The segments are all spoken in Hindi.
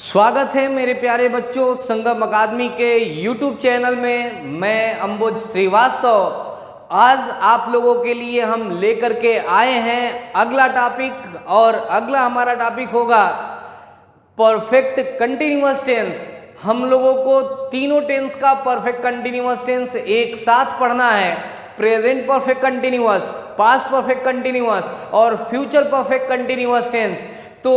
स्वागत है मेरे प्यारे बच्चों संगम अकादमी के YouTube चैनल में। मैं अंबुज श्रीवास्तव आज आप लोगों के लिए हम लेकर के आए हैं अगला टॉपिक, और अगला हमारा टॉपिक होगा परफेक्ट कंटिन्यूअस टेंस। हम लोगों को तीनों टेंस का परफेक्ट कंटिन्यूअस टेंस एक साथ पढ़ना है। Present perfect continuous, past perfect continuous और फ्यूचर परफेक्ट कंटिन्यूअस टेंस। तो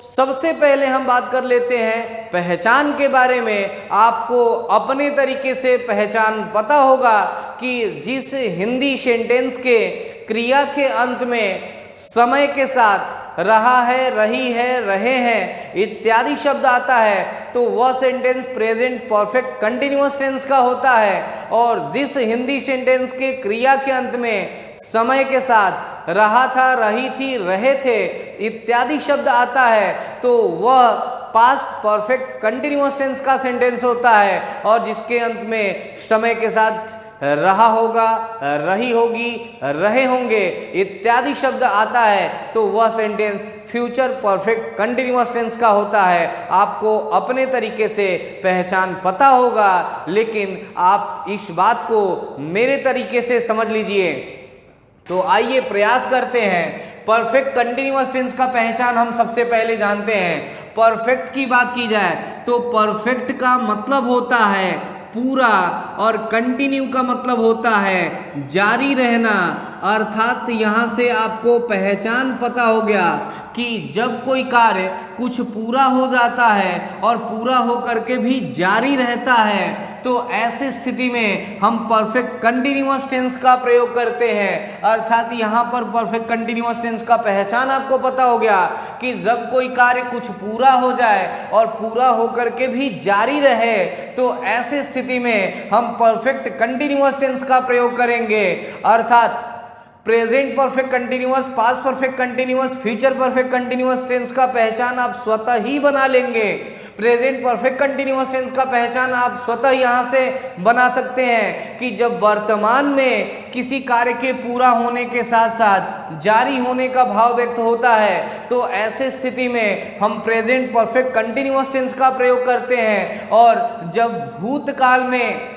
सबसे पहले हम बात कर लेते हैं पहचान के बारे में। आपको अपने तरीके से पहचान पता होगा कि जिस हिंदी सेंटेंस के क्रिया के अंत में समय के साथ रहा है, रही है, रहे हैं इत्यादि शब्द आता है तो वह sentence present perfect continuous tense का होता है। और जिस हिंदी सेंटेंस के क्रिया के अंत में समय के साथ रहा था, रही थी, रहे थे इत्यादि शब्द आता है तो वह पास्ट परफेक्ट कंटिन्यूअस टेंस का सेंटेंस होता है। और जिसके अंत में समय के साथ रहा होगा, रही होगी, रहे होंगे इत्यादि शब्द आता है तो वह sentence future perfect continuous tense का होता है। आपको अपने तरीके से पहचान पता होगा, लेकिन आप इस बात को मेरे तरीके से समझ लीजिए। तो आइए प्रयास करते हैं। परफेक्ट कंटिन्यूअस टेंस का पहचान हम सबसे पहले जानते हैं। परफेक्ट की बात की जाए तो परफेक्ट का मतलब होता है पूरा, और कंटिन्यू का मतलब होता है जारी रहना। अर्थात यहाँ से आपको पहचान पता हो गया कि जब कोई कार्य कुछ पूरा हो जाता है और पूरा हो करके भी जारी रहता है तो ऐसे स्थिति में हम परफेक्ट कंटिन्यूअस टेंस का प्रयोग करते हैं। अर्थात यहाँ पर परफेक्ट कंटिन्यूअस टेंस का पहचान आपको पता हो गया कि जब कोई कार्य कुछ पूरा हो जाए और पूरा हो करके भी जारी रहे तो ऐसे स्थिति में हम परफेक्ट कंटिन्यूअस टेंस का प्रयोग करेंगे। अर्थात present perfect continuous, past perfect continuous, future perfect continuous tense का पहचान आप स्वतः ही बना लेंगे। प्रेजेंट परफेक्ट कंटिन्यूअस टेंस का पहचान आप स्वतः यहाँ से बना सकते हैं कि जब वर्तमान में किसी कार्य के पूरा होने के साथ साथ जारी होने का भाव व्यक्त होता है तो ऐसे स्थिति में हम प्रेजेंट परफेक्ट कंटिन्यूअस टेंस का प्रयोग करते हैं। और जब भूतकाल में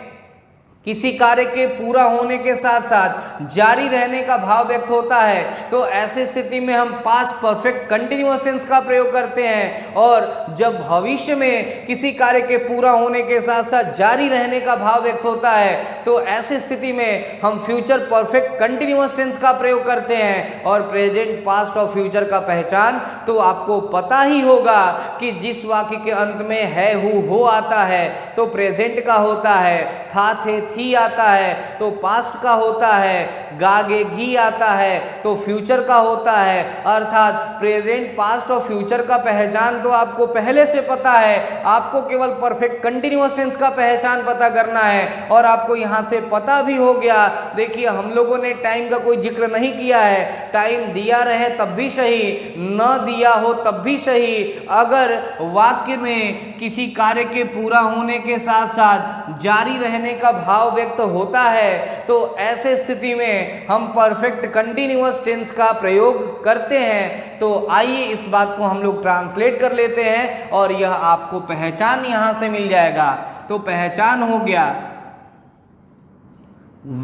किसी कार्य के पूरा होने के साथ साथ जारी रहने का भाव व्यक्त होता है तो ऐसे स्थिति में हम पास्ट परफेक्ट कंटिन्यूअस टेंस का प्रयोग करते हैं। और जब भविष्य में किसी कार्य के पूरा होने के साथ साथ जारी रहने का भाव व्यक्त होता है तो ऐसी स्थिति में हम फ्यूचर परफेक्ट कंटिन्यूअस टेंस का प्रयोग करते हैं। और प्रेजेंट, पास्ट और फ्यूचर का पहचान तो आपको पता ही होगा कि जिस वाक्य के अंत में है, हो आता है तो प्रेजेंट का होता है, था, थे, थी आता है तो पास्ट का होता है, गा, गे, गी आता है तो फ्यूचर का होता है। अर्थात प्रेजेंट, पास्ट और फ्यूचर का पहचान तो आपको पहले से पता है। आपको केवल परफेक्ट कंटिन्यूअस टेंस का पहचान पता करना है और आपको यहाँ से पता भी हो गया। देखिए हम लोगों ने टाइम का कोई जिक्र नहीं किया है। टाइम दिया रहे तब भी सही, न दिया हो तब भी सही। अगर वाक्य में किसी कार्य के पूरा होने के साथ साथ जारी रहने का भाव व्यक्त होता है तो ऐसे स्थिति में हम परफेक्ट कंटिन्यूअस टेंस का प्रयोग करते हैं। तो आइए इस बात को हम लोग ट्रांसलेट कर लेते हैं और यह आपको पहचान यहां से मिल जाएगा। तो पहचान हो गया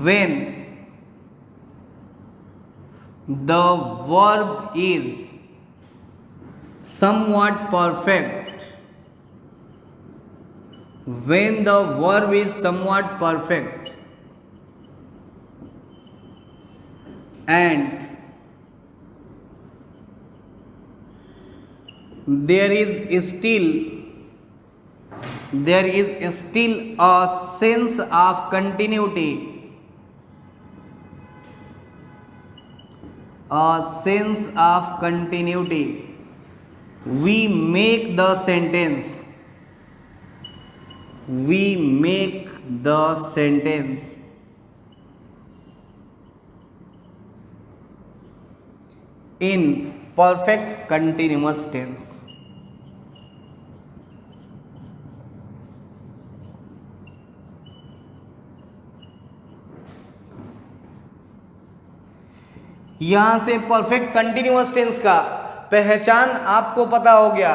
when the verb is somewhat perfect, when the verb is somewhat perfect and there is still a sense of continuity, we make the sentence in perfect continuous tense। यहां से परफेक्ट कंटिन्यूअस टेंस का पहचान आपको पता हो गया।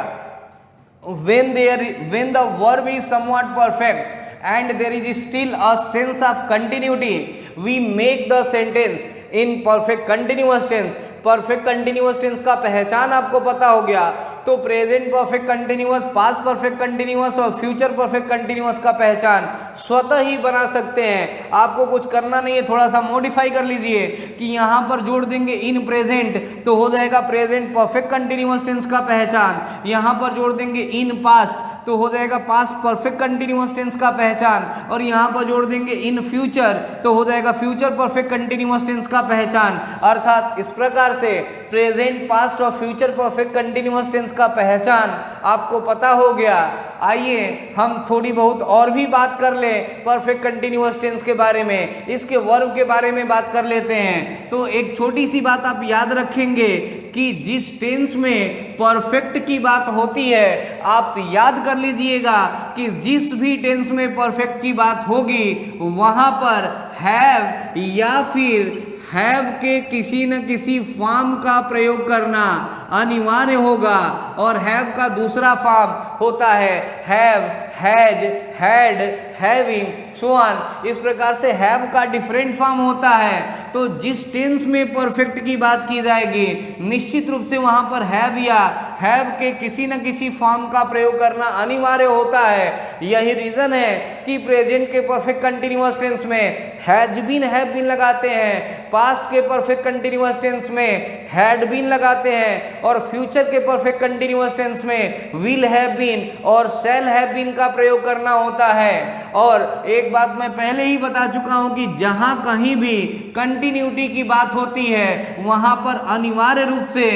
when the verb is somewhat perfect and there is still a sense of continuity, we make the sentence in perfect continuous tense. Perfect continuous tense का पहचान आपको पता हो गया, तो present perfect continuous, past perfect continuous और फ्यूचर परफेक्ट कंटिन्यूअस का पहचान स्वतः ही बना सकते हैं। आपको कुछ करना नहीं है, थोड़ा सा मॉडिफाई कर लीजिए कि यहाँ पर जोड़ देंगे इन प्रेजेंट तो हो जाएगा प्रेजेंट परफेक्ट कंटिन्यूअस टेंस का पहचान, यहाँ पर जोड़ देंगे इन पास्ट तो हो जाएगा पास्ट परफेक्ट कंटिन्यूअस टेंस का पहचान, और यहाँ पर जोड़ देंगे इन फ्यूचर तो हो जाएगा फ्यूचर परफेक्ट कंटिन्यूअस टेंस का पहचान। अर्थात इस प्रकार से प्रेजेंट, पास्ट और फ्यूचर परफेक्ट कंटिन्यूअस टेंस का पहचान आपको पता हो गया। आइए हम थोड़ी बहुत और भी बात कर लें परफेक्ट कंटिन्यूअस टेंस के बारे में, इसके वर्ब के बारे में बात कर लेते हैं। तो एक छोटी सी बात आप याद रखेंगे कि जिस टेंस में परफेक्ट की बात होती है, आप याद कर लीजिएगा कि जिस भी टेंस में परफेक्ट की बात होगी वहां पर हैव या फिर हैव के किसी न किसी फॉर्म का प्रयोग करना अनिवार्य होगा, और हैव का दूसरा फॉर्म होता है have, has, had, having, so on. इस प्रकार से हैव का डिफरेंट फॉर्म होता है। तो जिस टेंस में परफेक्ट की बात की जाएगी निश्चित रूप से वहां पर हैव या हैव के किसी न किसी फॉर्म का प्रयोग करना अनिवार्य होता है। यही रीजन है कि प्रेजेंट के परफेक्ट कंटिन्यूअस टेंस में हैज बीन, हैव बीन लगाते हैं, पास्ट के परफेक्ट कंटिन्यूअस टेंस में हैड बीन लगाते हैं, और फ्यूचर के परफेक्ट कंटिन्यूअस टेंस में विल हैव बीन और शैल हैव बीन का प्रयोग करना होता है। और एक बात मैं पहले ही बता चुका हूं कि जहां कहीं भी कंटिन्यूटी की बात होती है वहां पर अनिवार्य रूप से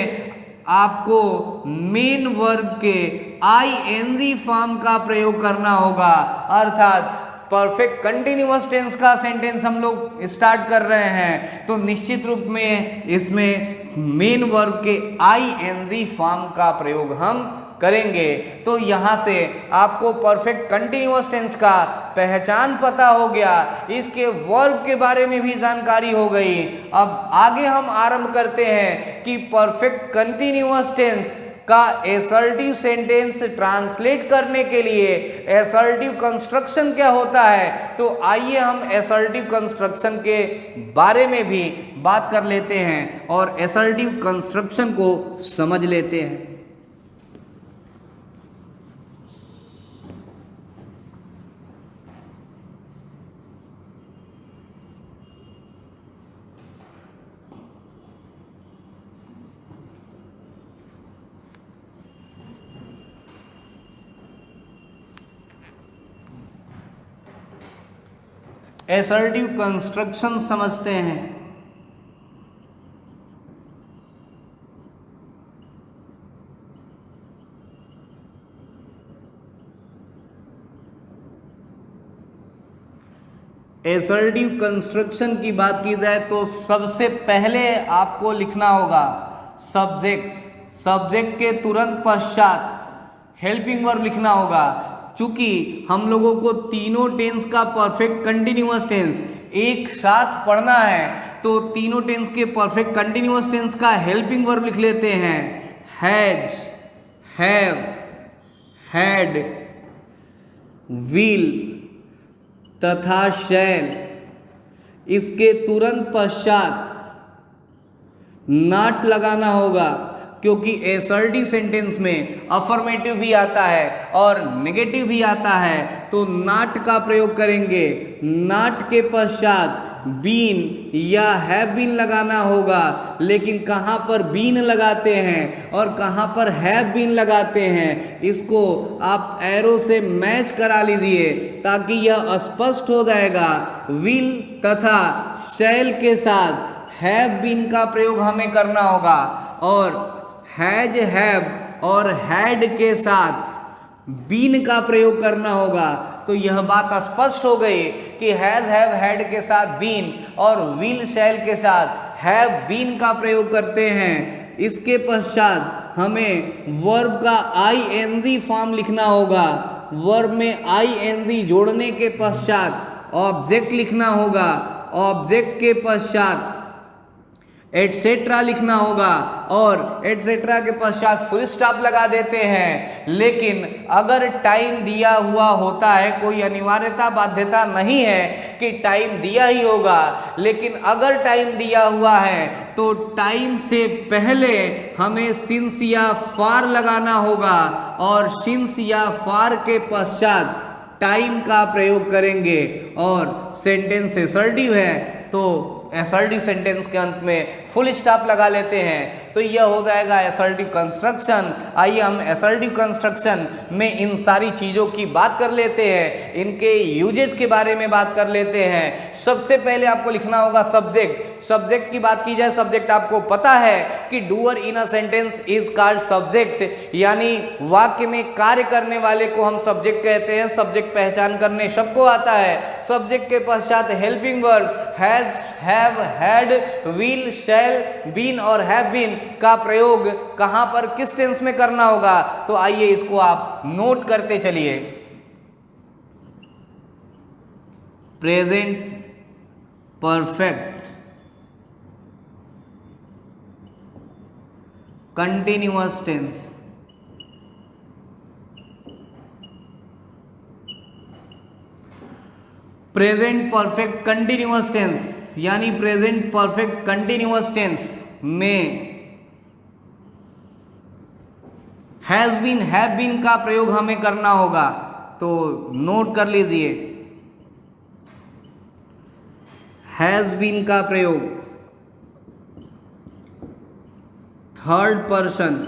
आपको मेन वर्ब के आईएनजी फॉर्म का प्रयोग करना होगा। अर्थात परफेक्ट कंटिन्यूअस टेंस का सेंटेंस हम लोग स्टार्ट कर रहे हैं तो निश्चित रूप में इसमें मेन वर्ब के आईएनजी फॉर्म का प्रयोग हम करेंगे। तो यहाँ से आपको परफेक्ट कंटिन्यूअस टेंस का पहचान पता हो गया, इसके वर्ब के बारे में भी जानकारी हो गई। अब आगे हम आरंभ करते हैं कि परफेक्ट कंटिन्यूअस टेंस का एसर्टिव सेंटेंस ट्रांसलेट करने के लिए एसर्टिव कंस्ट्रक्शन क्या होता है। तो आइए हम एसर्टिव कंस्ट्रक्शन के बारे में भी बात कर लेते हैं और एसर्टिव कंस्ट्रक्शन को समझ लेते हैं। एसर्टिव कंस्ट्रक्शन समझते हैं। एसर्टिव कंस्ट्रक्शन की बात की जाए तो सबसे पहले आपको लिखना होगा सब्जेक्ट, सब्जेक्ट के तुरंत पश्चात हेल्पिंग वर्ब लिखना होगा। चूंकि हम लोगों को तीनों टेंस का परफेक्ट कंटिन्यूअस टेंस एक साथ पढ़ना है तो तीनों टेंस के परफेक्ट कंटिन्यूअस टेंस का हेल्पिंग वर्ब लिख लेते हैं। हैज, हैव, हैड, विल तथा शैल। इसके तुरंत पश्चात नॉट लगाना होगा क्योंकि एसर्टिव सेंटेंस में अफर्मेटिव भी आता है और नेगेटिव भी आता है, तो नॉट का प्रयोग करेंगे। नॉट के पश्चात बीन या हैव बीन लगाना होगा, लेकिन कहाँ पर बीन लगाते हैं और कहाँ पर हैव बीन लगाते हैं इसको आप एरो से मैच करा लीजिए ताकि यह स्पष्ट हो जाएगा। विल तथा शैल के साथ हैव बीन का प्रयोग हमें करना होगा, और हैज, हैव और हैड के साथ बीन का प्रयोग करना होगा। तो यह बात स्पष्ट हो गई कि हैज, हैव, हैड के साथ बीन और विल, शैल के साथ हैव बीन का प्रयोग करते हैं। इसके पश्चात हमें वर्ब का आईएनजी फॉर्म लिखना होगा। वर्ब में आईएनजी जोड़ने के पश्चात ऑब्जेक्ट लिखना होगा। ऑब्जेक्ट के पश्चात एटसेट्रा लिखना होगा और एटसेट्रा के पश्चात फुल स्टॉप लगा देते हैं। लेकिन अगर टाइम दिया हुआ होता है, कोई अनिवार्यता बाध्यता नहीं है कि टाइम दिया ही होगा, लेकिन अगर टाइम दिया हुआ है तो टाइम से पहले हमें सिंस या फॉर लगाना होगा और सिंस या फॉर के पश्चात टाइम का प्रयोग करेंगे। और सेंटेंस असर्टिव है तो असर्टिव सेंटेंस के अंत में फुल स्टॉप लगा लेते हैं, तो यह हो जाएगा असर्टिव कंस्ट्रक्शन। आइए हम असर्टिव कंस्ट्रक्शन में इन सारी चीज़ों की बात कर लेते हैं, इनके यूजेज के बारे में बात कर लेते हैं। सबसे पहले आपको लिखना होगा सब्जेक्ट। सब्जेक्ट की बात की जाए, सब्जेक्ट आपको पता है कि doer in a sentence is called subject, यानी वाक्य में कार्य करने वाले को हम सब्जेक्ट कहते हैं। सब्जेक्ट पहचान करने सबको आता है। सब्जेक्ट के पश्चात helping verb has, have, had, will, shall, been और हैव बीन का प्रयोग कहां पर किस टेंस में करना होगा, तो आइए इसको आप नोट करते चलिए। Present perfect continuous tense, present perfect continuous tense यानी प्रेजेंट परफेक्ट कंटिन्यूअस टेंस में हैज बीन, हैव बीन का प्रयोग हमें करना होगा, तो नोट कर लीजिए। हैज बीन का प्रयोग थर्ड पर्सन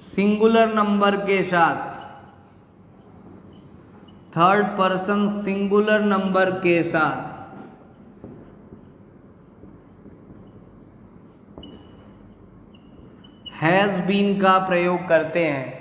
सिंगुलर नंबर के साथ, थर्ड पर्सन सिंगुलर नंबर के साथ हैज बीन का प्रयोग करते हैं।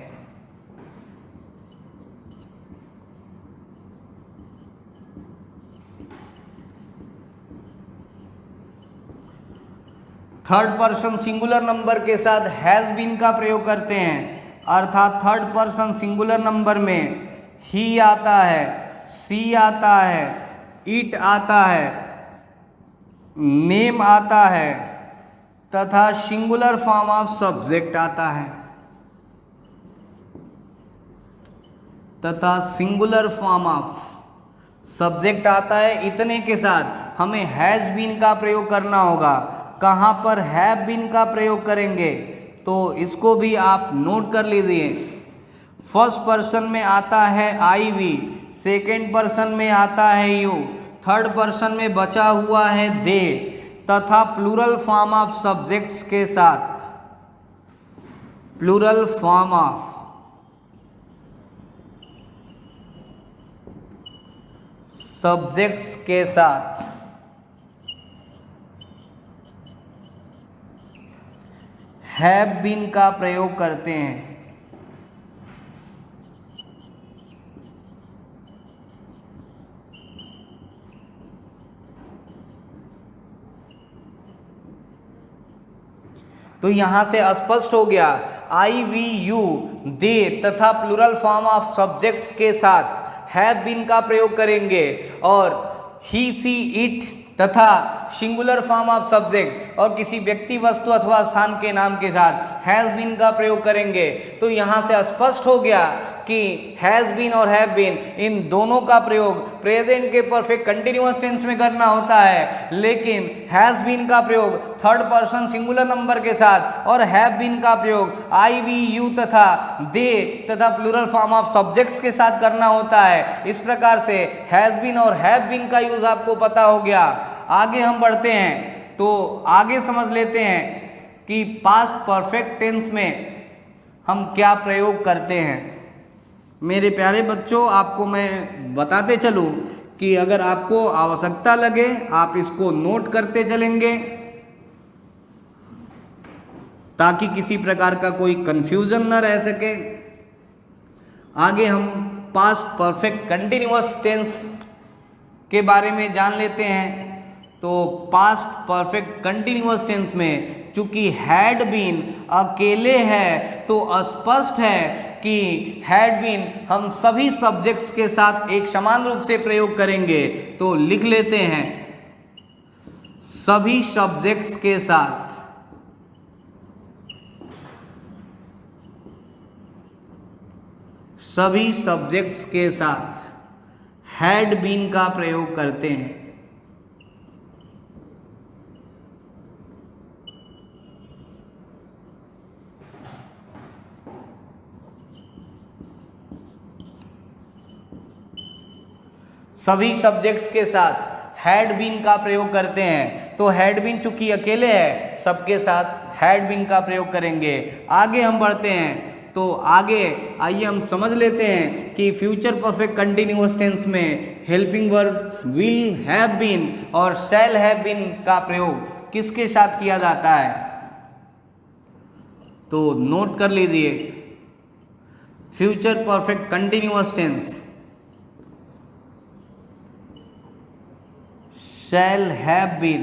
थर्ड पर्सन सिंगुलर नंबर के साथ हैज बीन का प्रयोग करते हैं, अर्थात थर्ड पर्सन सिंगुलर नंबर में ही आता है, सी आता है, इट आता है, नेम आता है तथा सिंगुलर फॉर्म ऑफ सब्जेक्ट आता है, तथा सिंगुलर फॉर्म ऑफ सब्जेक्ट आता है। इतने के साथ हमें हैज बीन का प्रयोग करना होगा। कहाँ पर हैव बीन का प्रयोग करेंगे, तो इसको भी आप नोट कर लीजिए। फर्स्ट पर्सन में आता है आई वी, सेकेंड पर्सन में आता है यू, थर्ड पर्सन में बचा हुआ है दे तथा प्लूरल फॉर्म ऑफ सब्जेक्ट्स के साथ, प्लूरल फॉर्म ऑफ सब्जेक्ट्स के साथ हैव बीन का प्रयोग करते हैं। तो यहां से स्पष्ट हो गया, आई वी यू दे तथा प्लूरल फॉर्म ऑफ सब्जेक्ट्स के साथ हैव बीन का प्रयोग करेंगे, और ही सी इट तथा सिंगुलर फॉर्म ऑफ सब्जेक्ट और किसी व्यक्ति, वस्तु अथवा स्थान के नाम के साथ हैज बीन का प्रयोग करेंगे। तो यहाँ से स्पष्ट हो गया कि हैज बीन और हैव बीन इन दोनों का प्रयोग प्रेजेंट के परफेक्ट कंटिन्यूअस टेंस में करना होता है, लेकिन हैज बीन का प्रयोग थर्ड पर्सन सिंगुलर नंबर के साथ और हैव बीन का प्रयोग आई वी यू तथा दे तथा प्लूरल फॉर्म ऑफ सब्जेक्ट्स के साथ करना होता है। इस प्रकार से हैज बीन और हैव बीन का यूज आपको पता हो गया। आगे हम बढ़ते हैं, तो आगे समझ लेते हैं कि पास्ट परफेक्ट टेंस में हम क्या प्रयोग करते हैं। मेरे प्यारे बच्चों, आपको मैं बताते चलूं कि अगर आपको आवश्यकता लगे आप इसको नोट करते चलेंगे ताकि किसी प्रकार का कोई कंफ्यूजन न रह सके। आगे हम पास्ट परफेक्ट कंटिन्यूअस टेंस के बारे में जान लेते हैं। तो पास्ट परफेक्ट कंटिन्यूअस टेंस में चूंकि हैड बीन अकेले है तो स्पष्ट है कि हैड बीन हम सभी सब्जेक्ट्स के साथ एक समान रूप से प्रयोग करेंगे। तो लिख लेते हैं, सभी सब्जेक्ट्स के साथ हैड बीन का प्रयोग करते हैं। सभी सब्जेक्ट्स के साथ हैड बीन का प्रयोग करते हैं। तो हैड बीन चूंकि अकेले है, सबके साथ हैड बीन का प्रयोग करेंगे। आगे हम बढ़ते हैं, तो आगे आइए हम समझ लेते हैं कि फ्यूचर परफेक्ट कंटिन्यूअस टेंस में helping verb will have been और शैल हैव बीन का प्रयोग किसके साथ किया जाता है। तो नोट कर लीजिए, future perfect continuous tense shall have been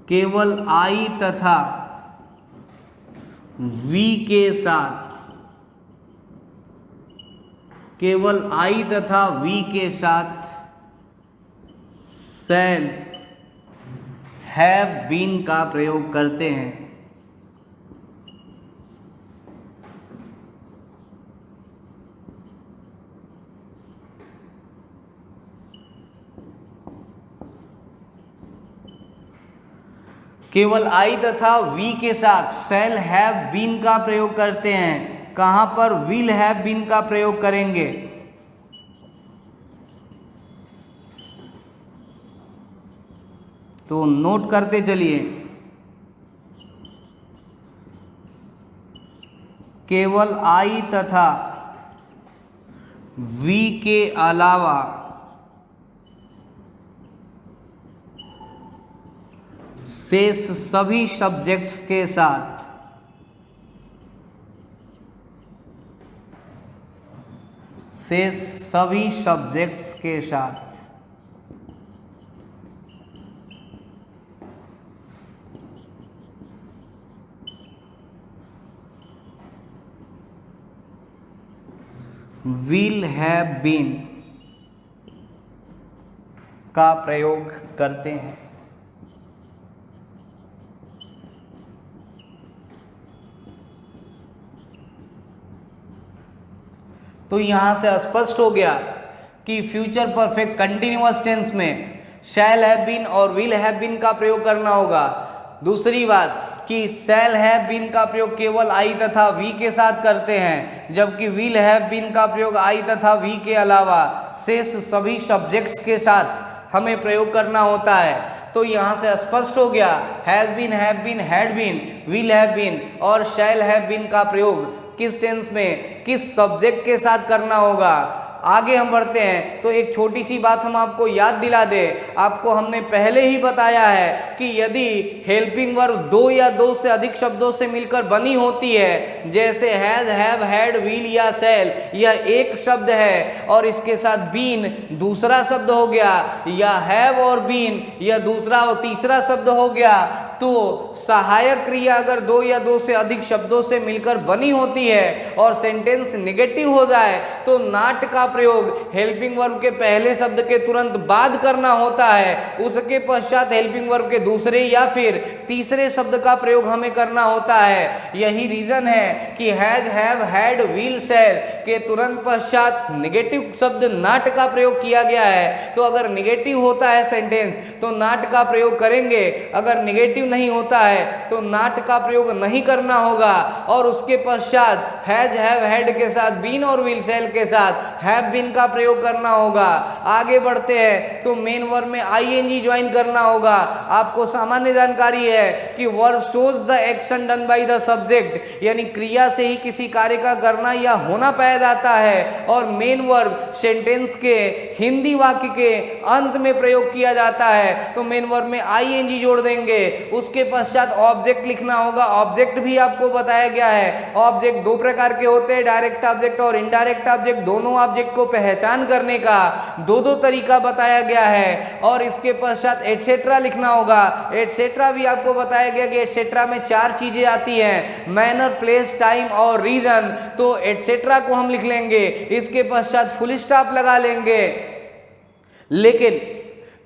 केवल आई तथा वी के साथ, केवल आई तथा वी के साथ shall have been का प्रयोग करते हैं। केवल आई तथा वी के साथ शैल हैव बीन का प्रयोग करते हैं। कहां पर विल हैव बीन का प्रयोग करेंगे। तो नोट करते चलिए, केवल आई तथा वी के अलावा शेष सभी सब्जेक्ट्स के साथ विल हैव बीन का प्रयोग करते हैं। तो यहां से स्पष्ट हो गया कि फ्यूचर परफेक्ट कंटिन्यूअस टेंस में शैल हैव बीन और विल हैव बीन का प्रयोग करना होगा। दूसरी बात कि शैल हैव बीन का प्रयोग केवल आई तथा वी के साथ करते हैं, जबकि विल हैव बीन का प्रयोग आई तथा वी के अलावा शेष सभी सब्जेक्ट्स के साथ हमें प्रयोग करना होता है। तो यहाँ से स्पष्ट हो गया, has been, have been, had been, will have been और शैल हैव बीन का प्रयोग किस टेंस में, किस सब्जेक्ट के साथ करना होगा। आगे हम बढ़ते हैं, तो एक छोटी सी बात हम आपको याद दिला दें। आपको हमने पहले ही बताया है कि यदि हेल्पिंग वर्ब दो या दो से अधिक शब्दों से मिलकर बनी होती है, जैसे हैज, हैव, हैड, विल या शैल, यह एक शब्द है और इसके साथ बीन दूसरा शब्द हो गया, या हैव और बीन यह दूसरा और तीसरा शब्द हो गया, तो सहायक क्रिया अगर दो या दो से अधिक शब्दों से मिलकर बनी होती है और सेंटेंस नेगेटिव हो जाए तो नॉट का प्रयोग हेल्पिंग वर्ब के पहले शब्द के तुरंत बाद करना होता है। उसके पश्चात हेल्पिंग वर्ब के दूसरे या फिर तीसरे शब्द का प्रयोग हमें करना होता है। यही रीजन है कि हैज, हैव, हैड, विल, शैल के तुरंत पश्चात नेगेटिव शब्द नॉट का प्रयोग किया गया है। तो अगर नेगेटिव होता है सेंटेंस तो नॉट का प्रयोग करेंगे, अगर नेगेटिव नहीं होता है तो नॉट का प्रयोग नहीं करना होगा। और उसके पश्चात हैज, हैव, हैड के साथ बीन और विल, शैल के साथ हैव बीन का प्रयोग करना होगा। आगे बढ़ते हैं, तो मेन वर्ब में आईएनजी ज्वाइन करना होगा। आपको सामान्य जानकारी है कि verb shows the action done by the subject, यानी क्रिया से ही किसी कार्य का करना या होना पाया जाता है। और मेन वर्ब सेंटेंस के हिंदी वाक्य के अंत में प्रयोग किया जाता है, तो मेन वर्ब में आईएनजी जोड़ देंगे। उसके पश्चात ऑब्जेक्ट लिखना होगा। ऑब्जेक्ट भी आपको बताया गया है। ऑब्जेक्ट दो प्रकार के होते हैं, डायरेक्ट ऑब्जेक्ट और इनडायरेक्ट ऑब्जेक्ट। दोनों ऑब्जेक्ट को पहचान करने का दो दो तरीका बताया गया है। और इसके पश्चात एटसेट्रा लिखना होगा। एटसेट्रा भी आपको बताया गया कि एटसेट्रा में चार चीजें आती हैं, मैनर, प्लेस, टाइम और रीजन। तो एटसेट्रा को हम लिख लेंगे, इसके पश्चात फुल स्टॉप लगा लेंगे। लेकिन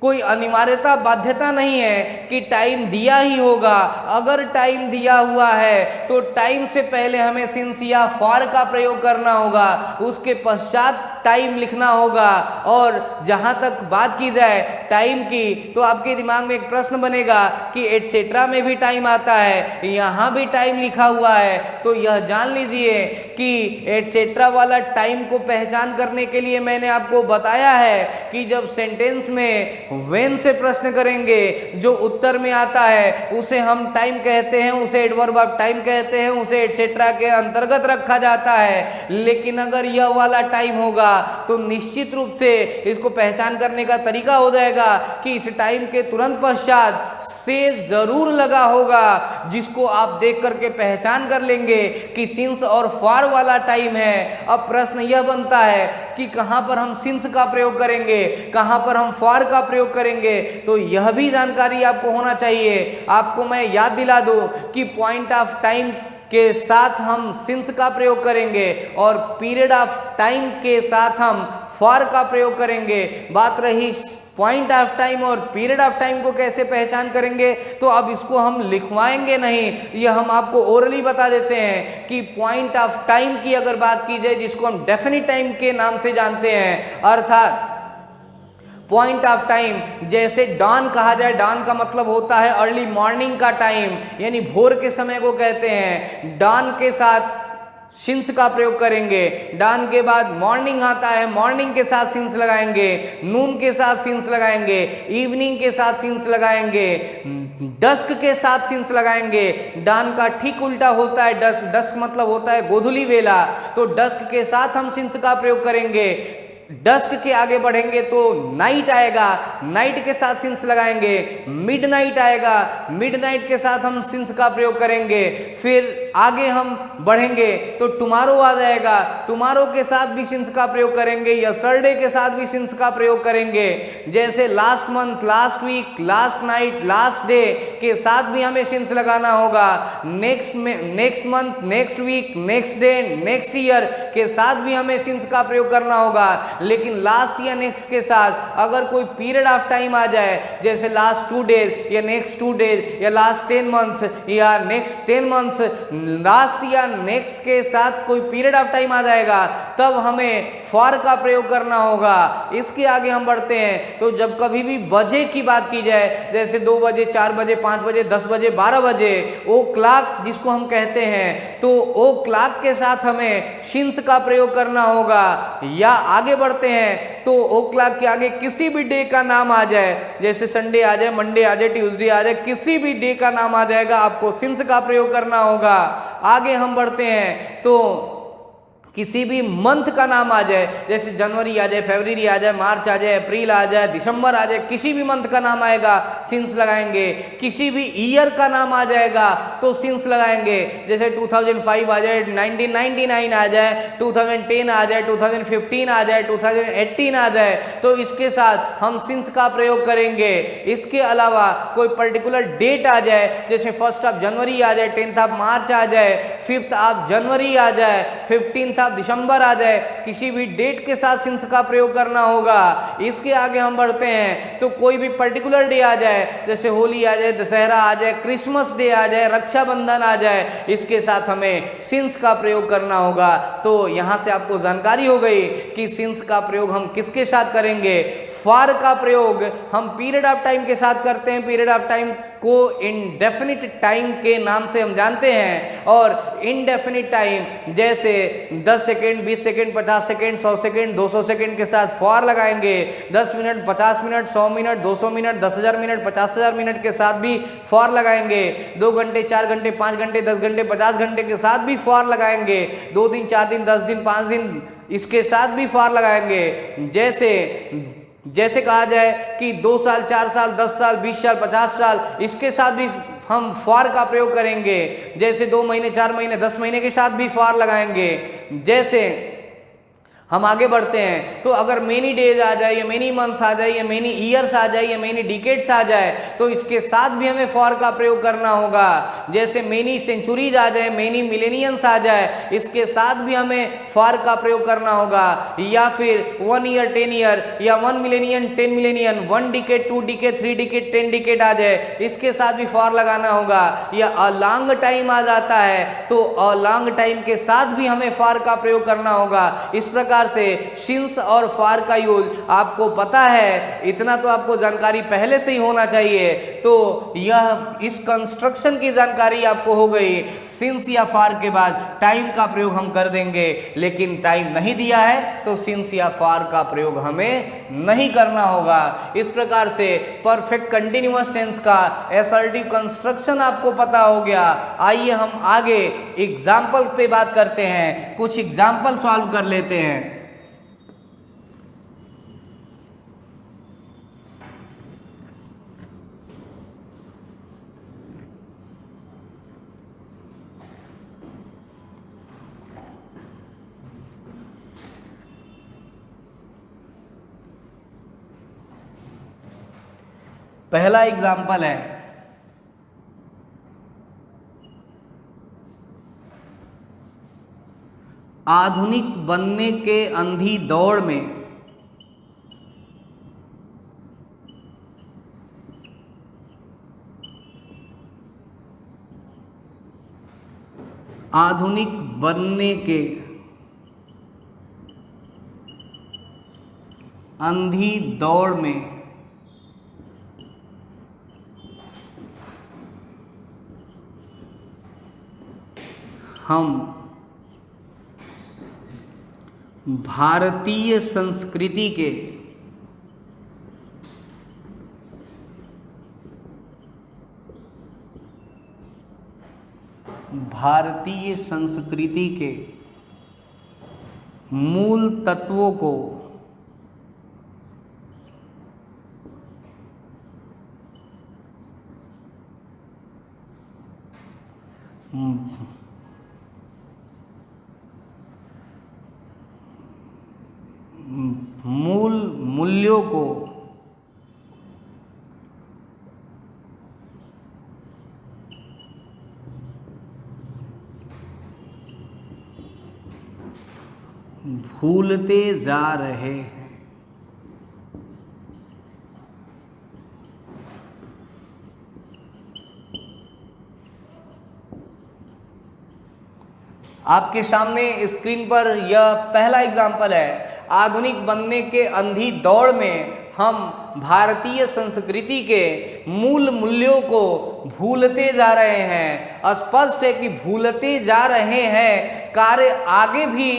कोई अनिवार्यता बाध्यता नहीं है कि टाइम दिया ही होगा। अगर टाइम दिया हुआ है तो टाइम से पहले हमें सिंस या फॉर का प्रयोग करना होगा, उसके पश्चात टाइम लिखना होगा। और जहां तक बात की जाए टाइम की, तो आपके दिमाग में एक प्रश्न बनेगा कि एटसेट्रा में भी टाइम आता है, यहां भी टाइम लिखा हुआ है। तो यह जान लीजिए कि एटसेट्रा वाला टाइम को पहचान करने के लिए मैंने आपको बताया है कि जब सेंटेंस में व्हेन से प्रश्न करेंगे, जो उत्तर में आता है उसे हम टाइम कहते हैं, उसे एडवर्ब ऑफ टाइम कहते हैं, उसे एटसेट्रा के अंतर्गत रखा जाता है। लेकिन अगर यह वाला टाइम होगा तो निश्चित रूप से इसको पहचान करने का तरीका हो जाएगा कि इस टाइम के तुरंत पश्चात से जरूर लगा होगा, जिसको आप देख करके पहचान कर लेंगे कि सिंस और फॉर वाला टाइम है। अब प्रश्न यह बनता है कि कहां पर हम सिंस का प्रयोग करेंगे, कहां पर हम फॉर का प्रयोग करेंगे। तो यह भी जानकारी आपको होना चाहिए। आपको मैं याद दिला दूं कि पॉइंट ऑफ टाइम के साथ हम सिंस का प्रयोग करेंगे और पीरियड ऑफ टाइम के साथ हम फॉर का प्रयोग करेंगे। बात रही पॉइंट ऑफ टाइम और पीरियड ऑफ टाइम को कैसे पहचान करेंगे, तो अब इसको हम लिखवाएंगे नहीं, यह हम आपको ओरली बता देते हैं कि पॉइंट ऑफ टाइम की अगर बात की जाए, जिसको हम डेफिनिट टाइम के नाम से जानते हैं, अर्थात पॉइंट ऑफ टाइम जैसे डॉन कहा जाए, डॉन का मतलब होता है अर्ली मॉर्निंग का टाइम, यानी भोर के समय को कहते हैं। डॉन के साथ सिंस का प्रयोग करेंगे। डॉन के बाद मॉर्निंग आता है, मॉर्निंग के साथ सिंस लगाएंगे, नून के साथ सिंस लगाएंगे, इवनिंग के साथ सिंस लगाएंगे, डस्क के साथ सिंस लगाएंगे। डॉन का ठीक उल्टा होता है डस्क, डस्क मतलब होता है गोधूली वेला, तो डस्क के साथ हम सिंस का प्रयोग करेंगे। डस्क के आगे बढ़ेंगे तो नाइट आएगा, नाइट के साथ सिंस लगाएंगे। मिडनाइट आएगा, मिडनाइट के साथ हम सिंस का प्रयोग करेंगे। फिर आगे हम बढ़ेंगे तो टुमारो आ जाएगा, टुमारो के साथ भी सिंस का प्रयोग करेंगे। यस्टरडे के साथ भी सिंस का प्रयोग करेंगे। जैसे last month, last week, last night, last day के साथ भी हमें सिंस लगाना होगा। Next month, next week, next day, next year के साथ भी हमें सिंस का प्रयोग करना होगा। लेकिन लास्ट या नेक्स्ट के साथ अगर कोई पीरियड ऑफ टाइम आ जाए, जैसे लास्ट 2 डेज या नेक्स्ट 2 डेज या लास्ट 10 मंथ्स या नेक्स्ट 10 मंथ्स, लास्ट या नेक्स्ट के साथ कोई पीरियड ऑफ टाइम आ जाएगा, तब हमें फॉर का प्रयोग करना होगा। इसके आगे हम बढ़ते हैं तो जब कभी भी बजे की बात की जाए, जैसे 2 बजे, 4 बजे, 5 बजे, 10 बजे, 12 बजे, ओ क्लॉक जिसको हम कहते हैं, तो ओ क्लॉक के साथ हमें सिंस का प्रयोग करना होगा। या आगे बढ़ते हैं तो ओ क्लॉक के आगे किसी भी डे का नाम आ जाए, जैसे संडे आ जाए, मंडे आ जाए, ट्यूसडे आ जाए, किसी भी डे का नाम आ जाएगा, आपको सिंस का प्रयोग करना होगा। आगे हम बढ़ते हैं तो किसी भी मंथ का नाम आ जाए, जैसे जनवरी आ जाए, फरवरी आ जाए, मार्च आ जाए, अप्रैल आ जाए, दिसंबर आ जाए, किसी भी मंथ का नाम आएगा सिंस लगाएंगे। किसी भी ईयर का नाम आ जाएगा तो सिंस लगाएंगे, जैसे 2005 आ जाए, 1999 आ जाए, 2010 आ जाए, 2015 आ जाए, 2018 आ जाए, तो इसके साथ हम सिंस का प्रयोग करेंगे। इसके अलावा कोई पर्टिकुलर डेट आ जाए, जैसे 1 जनवरी आ जाए, 10 मार्च आ जाए, 5 जनवरी आ जाए, 15 दिसंबर आ जाए, किसी भी डेट के साथ सिंस का प्रयोग करना होगा। इसके आगे हम बढ़ते हैं तो कोई भी पर्टिकुलर डे आ जाए, जैसे होली आ जाए, दशहरा आ जाए, क्रिसमस डे आ जाए, रक्षाबंधन आ जाए, इसके साथ हमें सिंस का प्रयोग करना होगा। तो यहां से आपको जानकारी हो गई कि सिंस का प्रयोग हम किसके साथ करेंगे। फॉर का प्रयोग हम पीरियड ऑफ टाइम के साथ करते हैं। पीरियड ऑफ टाइम को इनडेफिनिट टाइम के नाम से हम जानते हैं, और इनडेफिनिट टाइम जैसे 10 second, 20 second, 50 second, 100 second, 200 second के साथ फॉर लगाएंगे। 10 minute, 50 minute, 100 minute, 200 minute, 10,000 minute, 50,000 minute के साथ भी फॉर लगाएंगे। 2 घंटे, 4 घंटे, 5 घंटे, 10 घंटे, 50 घंटे के साथ भी फॉर लगाएंगे। 2 दिन, 4 दिन, 10 दिन, 5 दिन इसके साथ भी फॉर लगाएंगे। जैसे कहा जाए कि 2 साल, 4 साल, 10 साल, 20 साल, 50 साल, इसके साथ भी हम फॉर का प्रयोग करेंगे। जैसे 2 महीने, 4 महीने, 10 महीने के साथ भी फॉर लगाएंगे। जैसे हम आगे बढ़ते हैं तो अगर मेनी डेज आ जाए या मेनी मंथ्स आ जाए या मेनी ईयर्स आ जाए या मेनी डिकेड्स आ जाए तो इसके साथ भी हमें फॉर का प्रयोग करना होगा। जैसे मेनी सेंचुरीज आ जाए, मेनी मिलेनियंस आ जाए, इसके साथ भी हमें फॉर का प्रयोग करना होगा। या फिर 1 ईयर 10 ईयर या 1 मिलेनियन 10 मिलेनियन, 1 डिकेड 2 डिकेड 3 डिकेड 10 डिकेड आ जाए, इसके साथ भी फॉर लगाना होगा। या अ लॉन्ग टाइम आ जाता है तो अ लॉन्ग टाइम के साथ भी हमें फॉर का प्रयोग करना होगा। इस प्रकार से सिंस और फॉर का यूज आपको पता है, इतना तो आपको जानकारी पहले से ही होना चाहिए। तो यह इस कंस्ट्रक्शन की जानकारी आपको हो गई। सिंस या फॉर के बाद टाइम का प्रयोग हम कर देंगे, लेकिन टाइम नहीं दिया है तो सिंस या फॉर का प्रयोग हमें नहीं करना होगा। इस प्रकार से परफेक्ट कंटिन्यूअस टेंस का असर्टिव कंस्ट्रक्शन आपको पता हो गया। आइए हम आगे एग्जाम्पल पे बात करते हैं, कुछ एग्जाम्पल सॉल्व कर लेते हैं। पहला एग्जाम्पल है, आधुनिक बनने के अंधी दौड़ में आधुनिक बनने के अंधी दौड़ में हम भारतीय संस्कृति के मूल तत्वों को मूल मूल्यों को भूलते जा रहे हैं। आपके सामने स्क्रीन पर यह पहला एग्जाम्पल है। आधुनिक बनने के अंधी दौड़ में हम भारतीय संस्कृति के मूल मूल्यों को भूलते जा रहे हैं। स्पष्ट है कि भूलते जा रहे हैं, कार्य आगे भी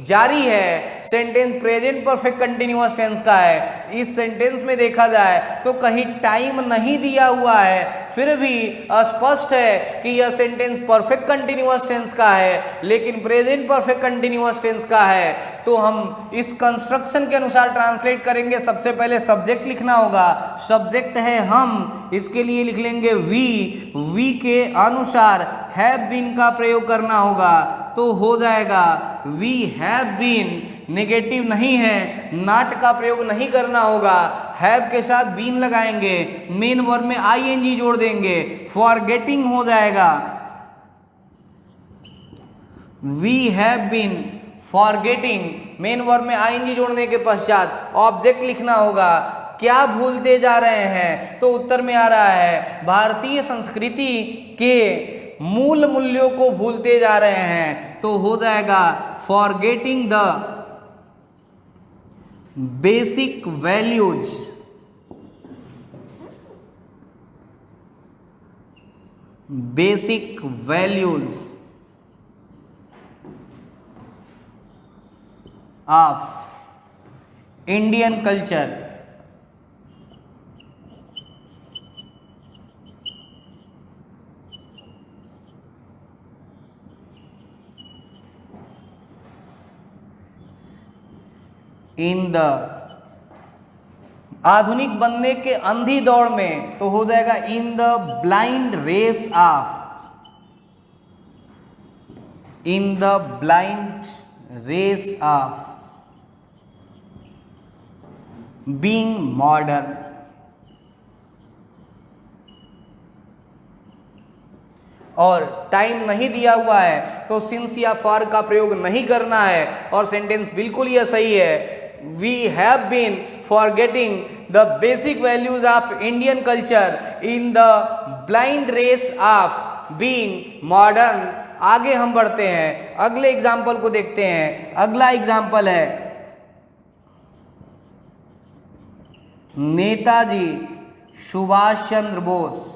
जारी है। Sentence present perfect continuous tense का है। इस सेंटेंस में देखा जाए तो कहीं टाइम नहीं दिया हुआ है, फिर भी स्पष्ट है कि यह सेंटेंस परफेक्ट कंटिन्यूअस टेंस का है, लेकिन प्रेजेंट परफेक्ट कंटिन्यूअस टेंस का है। तो हम इस कंस्ट्रक्शन के अनुसार ट्रांसलेट करेंगे। सबसे पहले सब्जेक्ट लिखना होगा। सब्जेक्ट है हम, इसके लिए लिख लेंगे वी के अनुसार हैव बीन का प्रयोग करना होगा, तो हो जाएगा वी हैव बीन। नेगेटिव नहीं है, नॉट का प्रयोग नहीं करना होगा। हैव के साथ बीन लगाएंगे, मेन वर्ब में आईएनजी जोड़ देंगे, फॉरगेटिंग हो जाएगा। We have been forgetting, main verb में आईएनजी जोड़ने के पश्चात ऑब्जेक्ट लिखना होगा। क्या भूलते जा रहे हैं, तो उत्तर में आ रहा है भारतीय संस्कृति के मूल मूल्यों को भूलते जा रहे हैं, तो हो जाएगा forgetting the basic values of Indian culture. in the आधुनिक बनने के अंधी दौड़ में, तो हो जाएगा in the blind race of, in the blind race of being modern. और टाइम नहीं दिया हुआ है तो सिंस या फॉर का प्रयोग नहीं करना है, और सेंटेंस बिल्कुल यह सही है। We have been forgetting the basic values of Indian culture in the blind race of being modern. आगे हम बढ़ते हैं, अगले एग्जाम्पल को देखते हैं। अगला एग्जाम्पल है नेताजी सुभाष चंद्र बोस।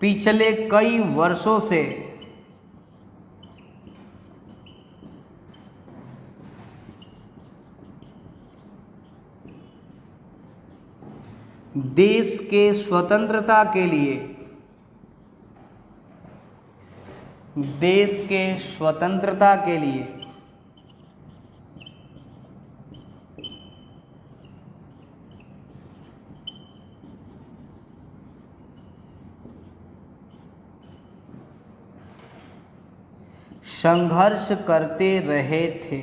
पिछले कई वर्षों से देश के स्वतंत्रता के लिए, देश के स्वतंत्रता के लिए संघर्ष करते रहे थे।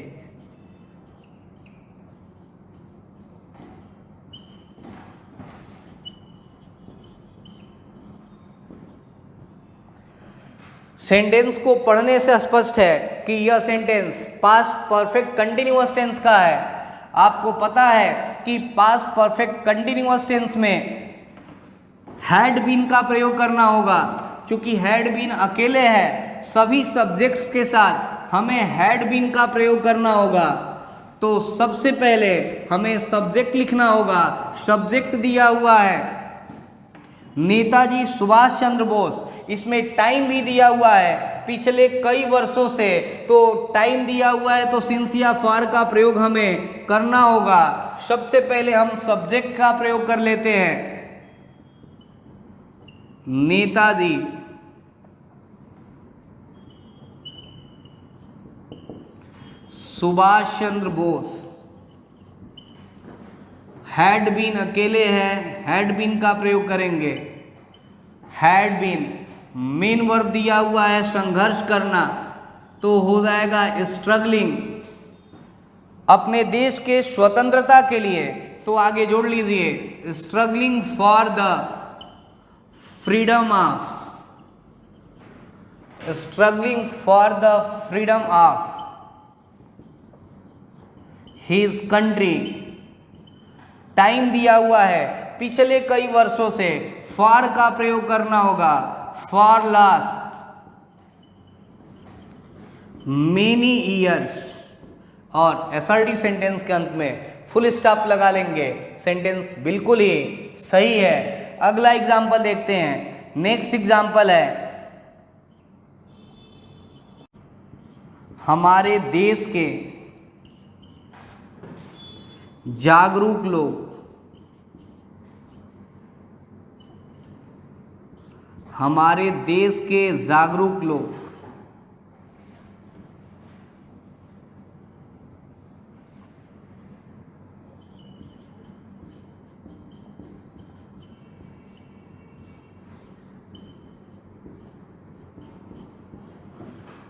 सेंटेंस को पढ़ने से स्पष्ट है कि यह sentence past perfect continuous tense का है। आपको पता है कि पास्ट परफेक्ट कंटिन्यूअस टेंस में हैड बीन का प्रयोग करना होगा। क्योंकि हैड बीन अकेले है, सभी सब्जेक्ट्स के साथ हमें हैड बीन का प्रयोग करना होगा। तो सबसे पहले हमें सब्जेक्ट लिखना होगा। सब्जेक्ट दिया हुआ है नेताजी सुभाष चंद्र बोस, इसमें टाइम भी दिया हुआ है पिछले कई वर्षों से, तो टाइम दिया हुआ है तो सिंस या फॉर का प्रयोग हमें करना होगा। सबसे पहले हम सब्जेक्ट का प्रयोग कर लेते हैं। नेताजी सुभाष चंद्र बोस, हैड बीन अकेले है, हैड बीन का प्रयोग करेंगे। हैड बीन, मेन वर्ब दिया हुआ है संघर्ष करना, तो हो जाएगा स्ट्रगलिंग, अपने देश के स्वतंत्रता के लिए। तो आगे जोड़ लीजिए struggling for the freedom of, struggling for the freedom of his country. Time दिया हुआ है पिछले कई वर्षों से, फॉर का प्रयोग करना होगा। फॉर लास्ट मेनी ईयर्स, और असर्टिव सेंटेंस के अंत में फुल स्टॉप लगा लेंगे। सेंटेंस बिल्कुल ही सही है। अगला एग्जाम्पल देखते हैं। नेक्स्ट एग्जाम्पल है हमारे देश के जागरूक लोग, हमारे देश के जागरूक लोग